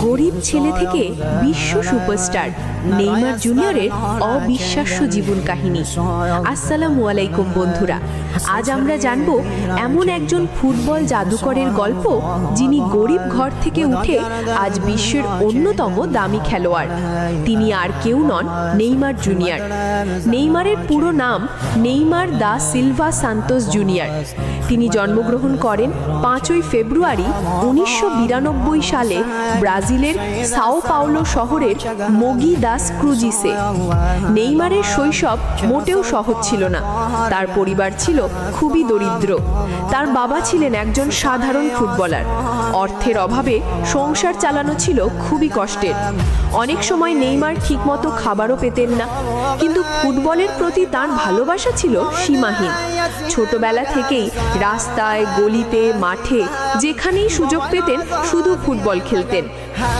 গরিব ছেলে থেকে বিশ্ব সুপারস্টার নেইমার জুনিয়রের অবিশ্বাস্য জীবন কাহিনী। আসসালামু আলাইকুম বন্ধুরা, আজ আমরা জানব এমন একজন ফুটবল জাদুকরের গল্প যিনি গরিব ঘর থেকে উঠে আজ বিশ্বের অন্যতম দামি খেলোয়াড়। তিনি আর কেউ নন, নেইমার জুনিয়র। নেইমারের পুরো নাম Neymar da Silva Santos junior. তিনি জন্মগ্রহণ করেন 5ই ফেব্রুয়ারি 1992 সালে ব্রাজিলের সাও পাওলো শহরের মোগি দাস ক্রুজিসে। নেইমারের শৈশব মোটেও সহজ ছিল না। তার পরিবার ছিল খুবই দরিদ্র। তার বাবা ছিলেন একজন সাধারণ ফুটবলার। অর্থের অভাবে সংসার চালানো ছিল খুবই কষ্টের। অনেক সময় নেইমার ঠিকমতো খাবারও পেতেন না, কিন্তু ফুটবলের প্রতি তার ভালোবাসা ছিল সীমাহীন। ছোটবেলা থেকেই রাস্তায়, গলিতে, মাঠে যেখানেই সুযোগ পেতেন শুধু ফুটবল খেলতেন।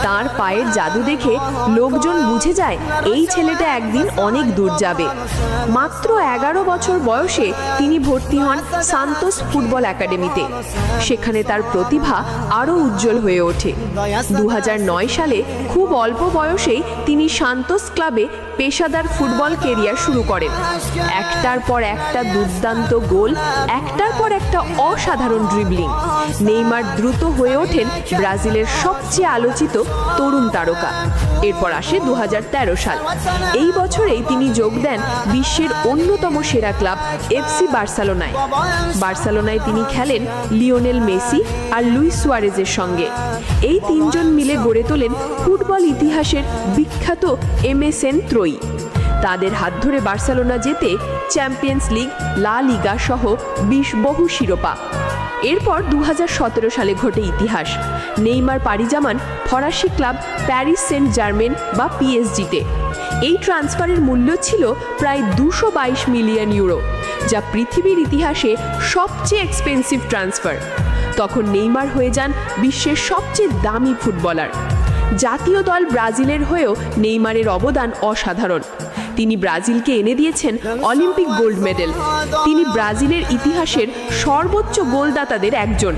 তার পায়ের জাদু দেখে লোকজন বুঝে যায় এই ছেলেটা একদিন অনেক দূর যাবে। মাত্র 11 বছর বয়সে তিনি ভর্তি হন সান্তোস ফুটবল একাডেমিতে। সেখানে তার প্রতিভা আরও উজ্জ্বল হয়ে ওঠে। 2009 সালে খুব অল্প বয়সেই তিনি সান্তোস ক্লাবে পেশাদার ফুটবল কেরিয়ার শুরু করেন। একটার পর একটা দুর্দান্ত গোল, একটার পর একটা অসাধারণ ড্রিবলিং। নেইমার দ্রুত হয়ে ওঠেন ব্রাজিলের সবচেয়ে আলোচিত তরুণ তারকা। এরপর আসে 2013 সাল। এই বছরেই তিনি যোগ দেন বিশ্বের অন্যতম সেরা ক্লাব এফসি বার্সেলোনায়। বার্সেলোনায় তিনি খেলেন লিওনেল মেসি আর লুইস সুয়ারেজের সঙ্গে। এই তিনজন মিলে গড়ে তোলেন ফুটবল ইতিহাসের বিখ্যাত এমএসএন ত্রয়ী। তাদের হাত ধরে বার্সেলোনা জেতে চ্যাম্পিয়ন্স লিগ, লা লিগা সহ বহু শিরোপা। এরপর 2017 সালে ঘটে ইতিহাস। নেইমার পাড়ি জমান ফরাসি ক্লাব প্যারিস সেন্ট জার্মেন বা পিএসজিতে। এই ট্রান্সফারের মূল্য ছিল প্রায় 222 মিলিয়ন ইউরো, যা পৃথিবীর ইতিহাসে সবচেয়ে এক্সপেন্সিভ ট্রান্সফার। তখন নেইমার হয়ে যান বিশ্বের সবচেয়ে দামি ফুটবলার। জাতীয় দল ব্রাজিলের হয়েও নেইমারের অবদান অসাধারণ। তিনি ব্রাজিলকে এনে দিয়েছেন অলিম্পিক গোল্ড মেডেল। তিনি ব্রাজিলের ইতিহাসের সর্বোচ্চ গোলদাতাদের একজন।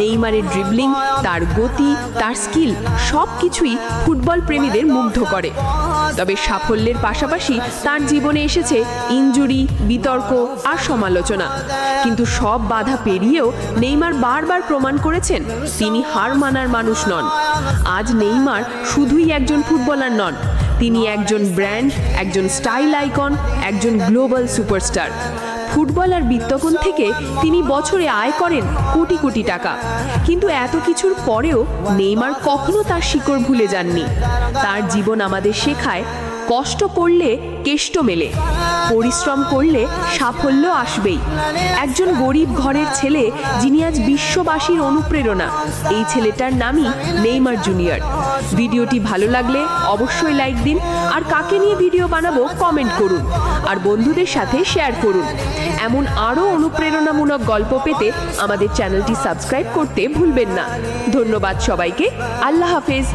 নেইমারের ড্রিবলিং, তার গতি, তার স্কিল সবকিছুই ফুটবল প্রেমীদের মুগ্ধ করে। তবে সাফল্যের পাশাপাশি তার জীবনে এসেছে ইনজুরি, বিতর্ক আর সমালোচনা। কিন্তু সব বাধা পেরিয়েও নেইমার বারবার প্রমাণ করেছেন তিনি হার মানার মানুষ নন। আজ নেইমার শুধুই একজন ফুটবলার নন, তিনি একজন ব্র্যান্ড, একজন স্টাইল আইকন, একজন গ্লোবাল সুপারস্টার। ফুটবল আর বিত্তকন থেকে তিনি বছরে আয় করেন কোটি কোটি টাকা। কিন্তু এত কিছুর পরেও নেইমার কখনো তার শিকড় ভুলে যাননি। তার জীবন আমাদের শেখায় কষ্ট করলে কেষ্ট মেলে, পরিশ্রম করলে সাফল্য আসবেই। একজন গরিব ঘরের ছেলে যিনি আজ বিশ্ববাসীর অনুপ্রেরণা, এই ছেলেটার নামই নেইমার জুনিয়র। ভিডিওটি ভালো লাগলে অবশ্যই লাইক দিন, আর কাকে নিয়ে ভিডিও বানাবো কমেন্ট করুন, আর বন্ধুদের সাথে শেয়ার করুন। এমন আরও অনুপ্রেরণামূলক গল্প পেতে আমাদের চ্যানেলটি সাবস্ক্রাইব করতে ভুলবেন না। ধন্যবাদ সবাইকে। আল্লাহ হাফেজ।